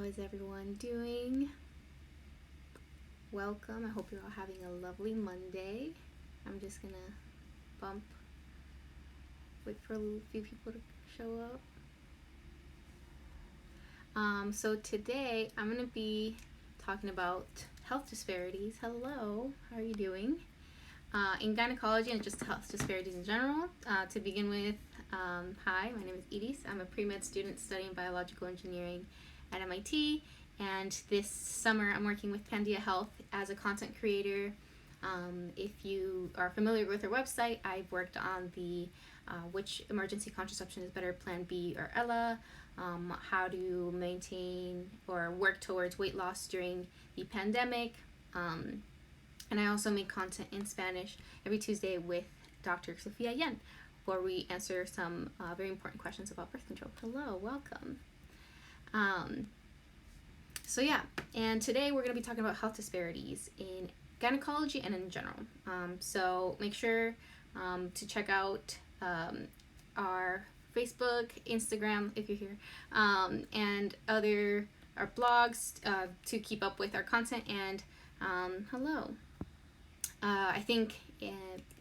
is everyone doing? Welcome. I hope you're all having a lovely Monday. I'm just gonna wait for a few people to show up. So today I'm gonna be talking about health disparities. Hello, how are you doing? In gynecology and just health disparities in general. To begin with, hi, my name is Edis. I'm a pre-med student studying biological engineering at MIT, and this summer I'm working with Pandia Health as a content creator. If you are familiar with our website, I've worked on the which emergency contraception is better, Plan B or Ella, how to maintain or work towards weight loss during the pandemic, and I also make content in Spanish every Tuesday with Dr. Sofia Yen, where we answer some very important questions about birth control. Hello, welcome. So yeah, and today we're going to be talking about health disparities in gynecology and in general. So make sure to check out our Facebook, Instagram, if you're here, and our blogs to keep up with our content. And hello. I think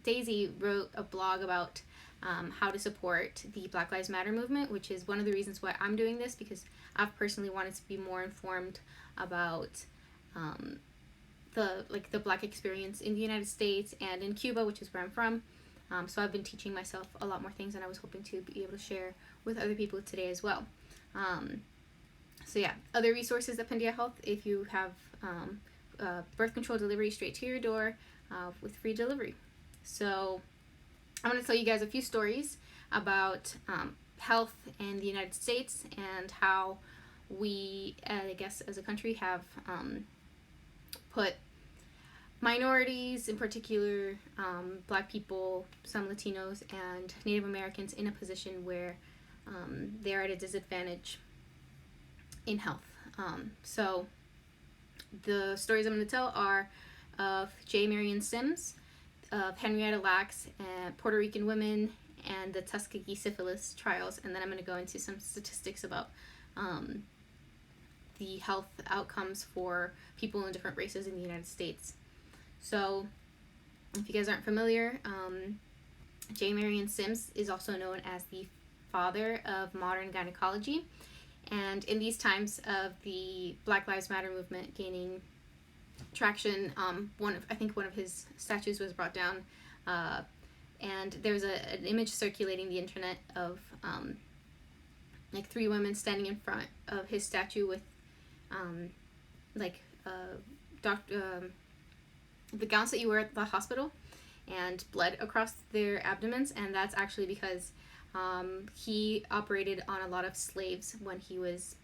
Daisy wrote a blog about how to support the Black Lives Matter movement, which is one of the reasons why I'm doing this, because I've personally wanted to be more informed about the Black experience in the United States and in Cuba, which is where I'm from. So I've been teaching myself a lot more things, and I was hoping to be able to share with other people today as well. So yeah, other resources at Pandia Health, if you have birth control delivery straight to your door with free delivery. So I want to tell you guys a few stories about health in the United States and how we, I guess, as a country have put minorities, in particular Black people, some Latinos, and Native Americans in a position where they're at a disadvantage in health. So the stories I'm going to tell are of J. Marion Sims, of Henrietta Lacks, and Puerto Rican women, and the Tuskegee syphilis trials, and then I'm going to go into some statistics about the health outcomes for people in different races in the United States. So, if you guys aren't familiar, J. Marion Sims is also known as the father of modern gynecology, and in these times of the Black Lives Matter movement gaining traction, one of his statues was brought down, and there's an image circulating the internet of three women standing in front of his statue with the gowns that you wear at the hospital and blood across their abdomens, and that's actually because he operated on a lot of slaves when he was,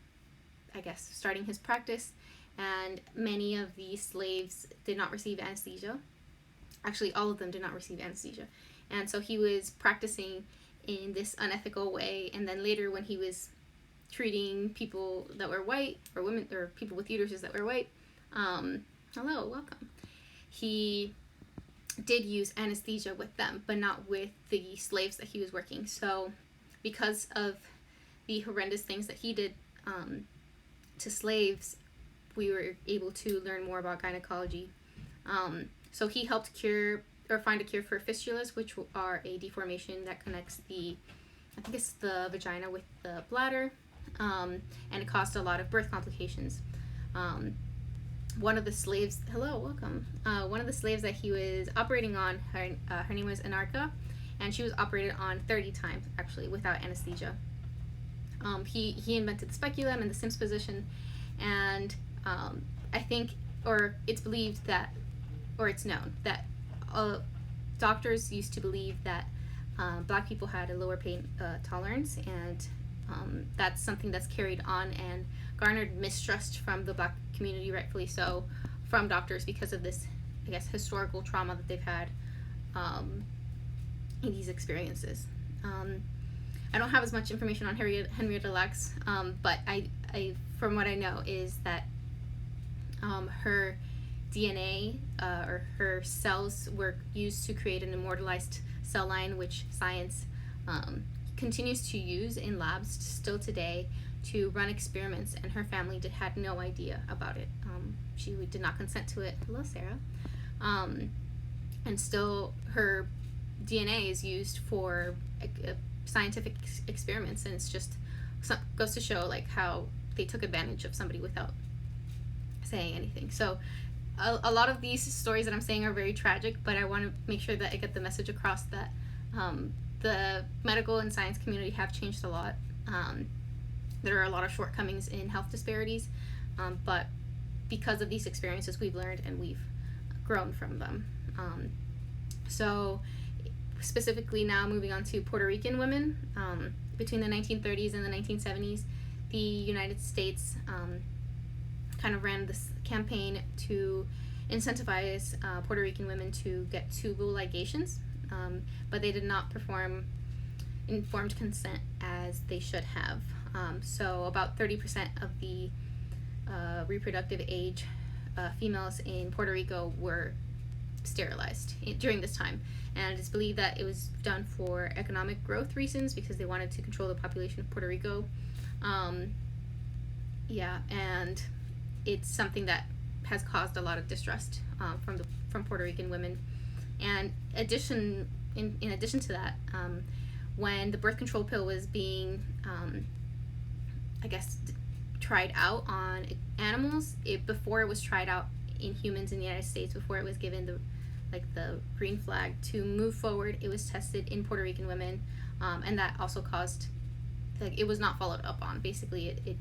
I guess, starting his practice, and many of these slaves did not receive anesthesia. Actually, all of them did not receive anesthesia, and so he was practicing in this unethical way, and then later when he was treating people that were white, or women, or people with uteruses that were white, hello, welcome, he did use anesthesia with them, but not with the slaves that he was working. So because of the horrendous things that he did to slaves, we were able to learn more about gynecology. So he helped find a cure for fistulas, which are a deformation that connects the vagina with the bladder, and it caused a lot of birth complications. One of the slaves, hello, welcome. One of the slaves that he was operating on, her name was Anarcha, and she was operated on 30 times, actually, without anesthesia. He invented the speculum and the Sims position, and I think, or it's believed that, or it's known that doctors used to believe that Black people had a lower pain tolerance, and that's something that's carried on and garnered mistrust from the Black community, rightfully so, from doctors because of this, I guess, historical trauma that they've had in these experiences. I don't have as much information on Henrietta Lacks, but I from what I know is that her DNA or her cells were used to create an immortalized cell line, which science continues to use in labs still today to run experiments, and her family had no idea about it. She did not consent to it. Hello, Sarah. And still, her DNA is used for scientific experiments, and it's just goes to show like how they took advantage of somebody without saying anything. So a lot of these stories that I'm saying are very tragic, but I want to make sure that I get the message across that the medical and science community have changed a lot. There are a lot of shortcomings in health disparities, but because of these experiences, we've learned and we've grown from them. So specifically now, moving on to Puerto Rican women, between the 1930s and the 1970s, the United States kind of ran this campaign to incentivize Puerto Rican women to get tubal ligations, but they did not perform informed consent as they should have. So about 30% of the reproductive age females in Puerto Rico were sterilized during this time, and it's believed that it was done for economic growth reasons because they wanted to control the population of Puerto Rico. And it's something that has caused a lot of distrust from Puerto Rican women. And in addition to that, when the birth control pill was being tried out on animals, before it was tried out in humans in the United States, before it was given the green flag to move forward, it was tested in Puerto Rican women, and that also caused, it was not followed up on. Basically, it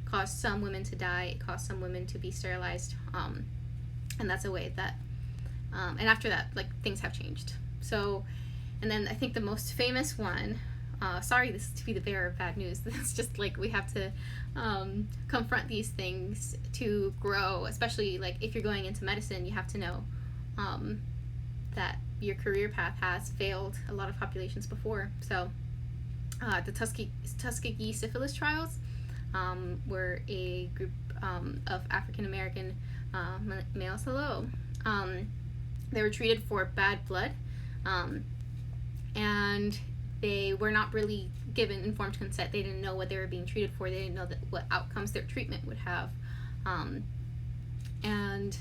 caused some women to die, it caused some women to be sterilized, and that's a way that, and after that, things have changed. So, and then I think the most famous one, sorry this is to be the bearer of bad news, it's just we have to confront these things to grow, especially if you're going into medicine, you have to know that your career path has failed a lot of populations before. So the Tuskegee syphilis trials were a group of African American males. They were treated for bad blood, and they were not really given informed consent. They didn't know what they were being treated for. They didn't know what outcomes their treatment would have. And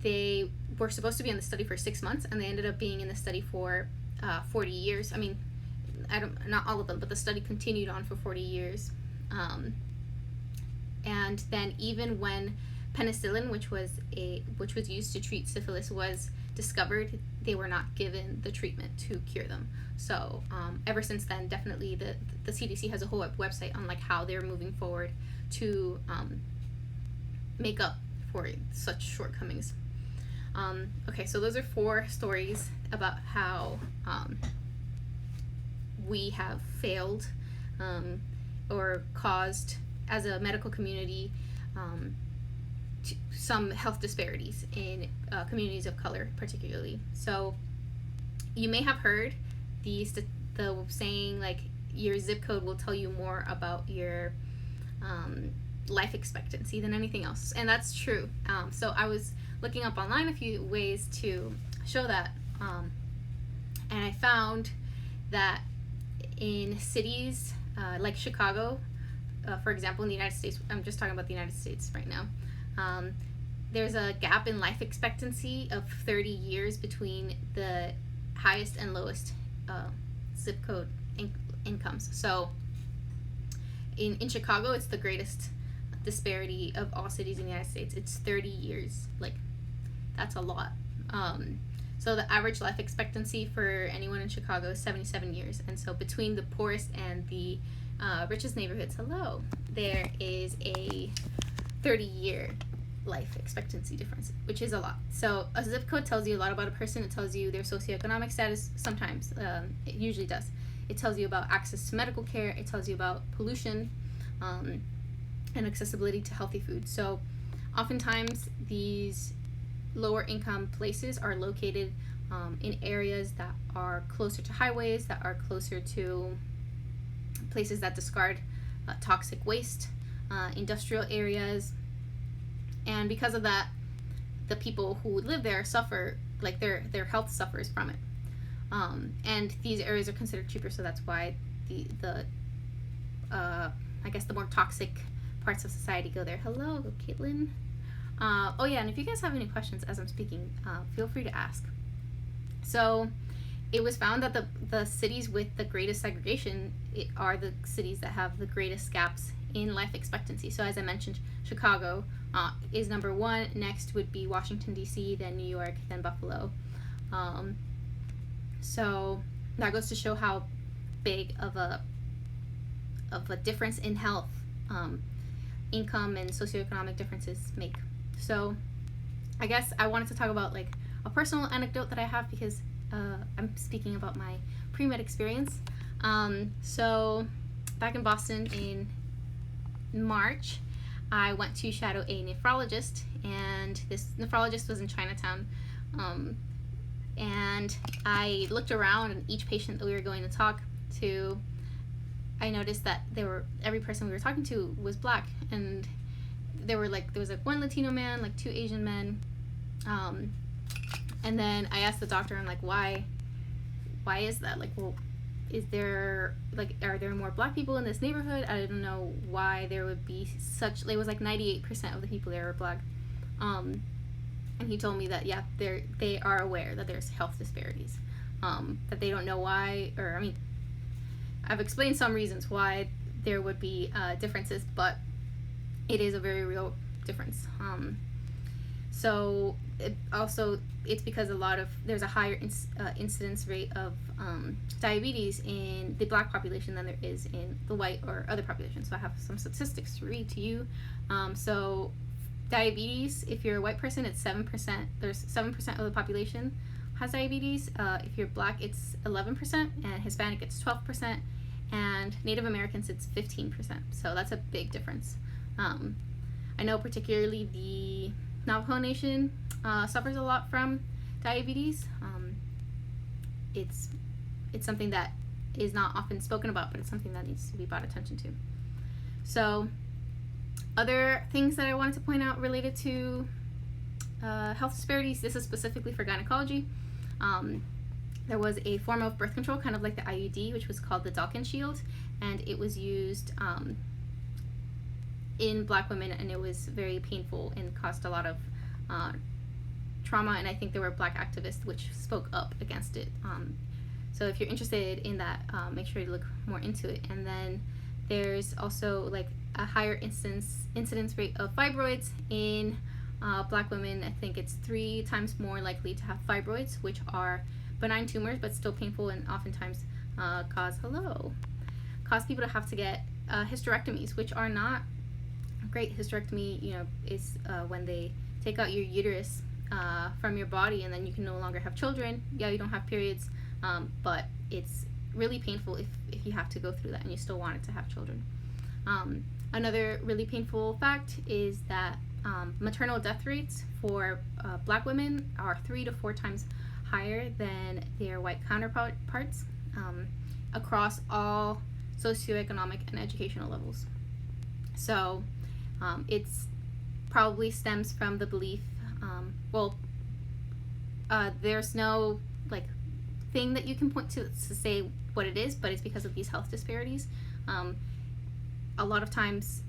they were supposed to be in the study for 6 months, and they ended up being in the study for 40 years. I mean, not all of them, but the study continued on for 40 years. And then even when penicillin, which was used to treat syphilis, was discovered, they were not given the treatment to cure them. So ever since then, definitely the CDC has a whole website on how they're moving forward to make up for such shortcomings. Okay, so those are 4 stories about how we have failed or caused, as a medical community, some health disparities in communities of color particularly. So you may have heard the saying your zip code will tell you more about your life expectancy than anything else, and that's true. So I was looking up online a few ways to show that, and I found that in cities like Chicago, for example, in the United States, I'm just talking about the United States right now, there's a gap in life expectancy of 30 years between the highest and lowest zip code incomes. So in Chicago, it's the greatest disparity of all cities in the United States. It's 30 years. That's a lot. So the average life expectancy for anyone in Chicago is 77 years. And so between the poorest and the richest neighborhoods, there is a 30-year life expectancy difference, which is a lot. So a zip code tells you a lot about a person. It tells you their socioeconomic status. Sometimes it usually does. It tells you about access to medical care. It tells you about pollution and accessibility to healthy food. So oftentimes these lower income places are located in areas that are closer to highways, that are closer to places that discard toxic waste, industrial areas. And because of that, the people who live there suffer, their health suffers from it. And these areas are considered cheaper, so that's why the I guess the more toxic parts of society go there. Hello, Caitlin. Oh yeah, and if you guys have any questions as I'm speaking, feel free to ask. So it was found that the cities with the greatest segregation are the cities that have the greatest gaps in life expectancy. So as I mentioned, Chicago is number one. Next would be Washington, D.C., then New York, then Buffalo. So that goes to show how big of a difference in health, income, and socioeconomic differences make. So I guess I wanted to talk about like a personal anecdote that I have because I'm speaking about my pre-med experience. So back in Boston in March, I went to shadow a nephrologist, and this nephrologist was in Chinatown. And I looked around, and each patient that we were going to talk to, I noticed that every person we were talking to was black, and there was like one Latino man, like 2 Asian men, and then I asked the doctor, I'm like, why is that? Like, well, are there more black people in this neighborhood? I didn't know why there would be such. It was like 98% of the people there were black. And he told me that, yeah, they are aware that there's health disparities, that they don't know why, or I mean, I've explained some reasons why there would be differences, but it is a very real difference. So it's because there's a higher incidence rate of diabetes in the black population than there is in the white or other populations. So I have some statistics to read to you. So diabetes, if you're a white person, it's 7%. There's 7% of the population has diabetes. If you're black, it's 11%, and Hispanic, it's 12%, and Native Americans, it's 15%. So that's a big difference. I know particularly the Navajo Nation suffers a lot from diabetes. It's something that is not often spoken about, but it's something that needs to be brought attention to. So other things that I wanted to point out related to health disparities, this is specifically for gynecology. There was a form of birth control, kind of like the IUD, which was called the Dalkin Shield, and it was used in black women, and it was very painful and caused a lot of trauma, and I think there were black activists which spoke up against it. So if you're interested in that, make sure to look more into it. And then there's also like a higher incidence rate of fibroids in black women. I think it's 3 times more likely to have fibroids, which are benign tumors but still painful, and oftentimes cause people to have to get hysterectomies, which are not great. Hysterectomy, is when they take out your uterus from your body, and then you can no longer have children. Yeah, you don't have periods, but it's really painful if you have to go through that and you still wanted to have children. Another really painful fact is that maternal death rates for black women are 3 to 4 times higher than their white counterparts across all socioeconomic and educational levels. So it's probably stems from the belief, there's no like thing that you can point to say what it is, but it's because of these health disparities. A lot of times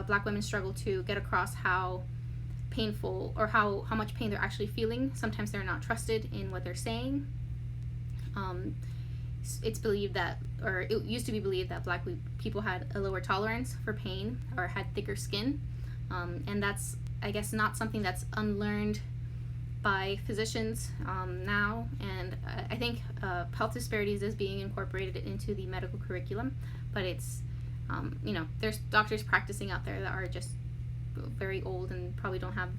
black women struggle to get across how painful or how much pain they're actually feeling. Sometimes they're not trusted in what they're saying. It's believed that, or it used to be believed that black people had a lower tolerance for pain or had thicker skin, and that's, I guess, not something that's unlearned by physicians now. And I think health disparities is being incorporated into the medical curriculum, but it's there's doctors practicing out there that are just very old and probably don't have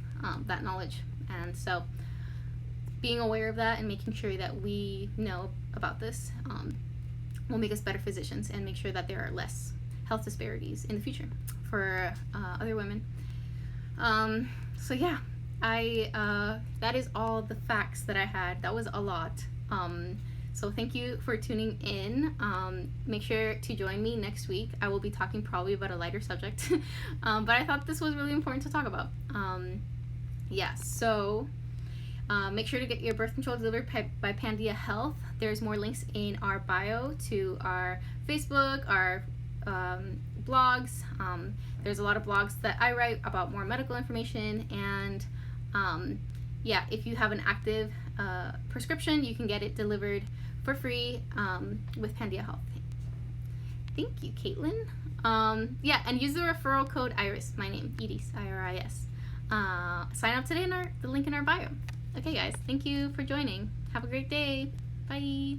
that knowledge. And so being aware of that and making sure that we know about this will make us better physicians and make sure that there are less health disparities in the future for other women. So yeah, that is all the facts that I had. That was a lot. So thank you for tuning in. Make sure to join me next week. I will be talking probably about a lighter subject, but I thought this was really important to talk about. So make sure to get your birth control delivered by Pandia Health. There's more links in our bio to our Facebook, our blogs. There's a lot of blogs that I write about more medical information, and yeah, if you have an active prescription, you can get it delivered for free with Pandia Health. Thank you, Caitlin. Yeah, and use the referral code IRIS, my name, Iris, IRIS. Sign up today in the link in our bio. Okay, guys, thank you for joining. Have a great day. Bye.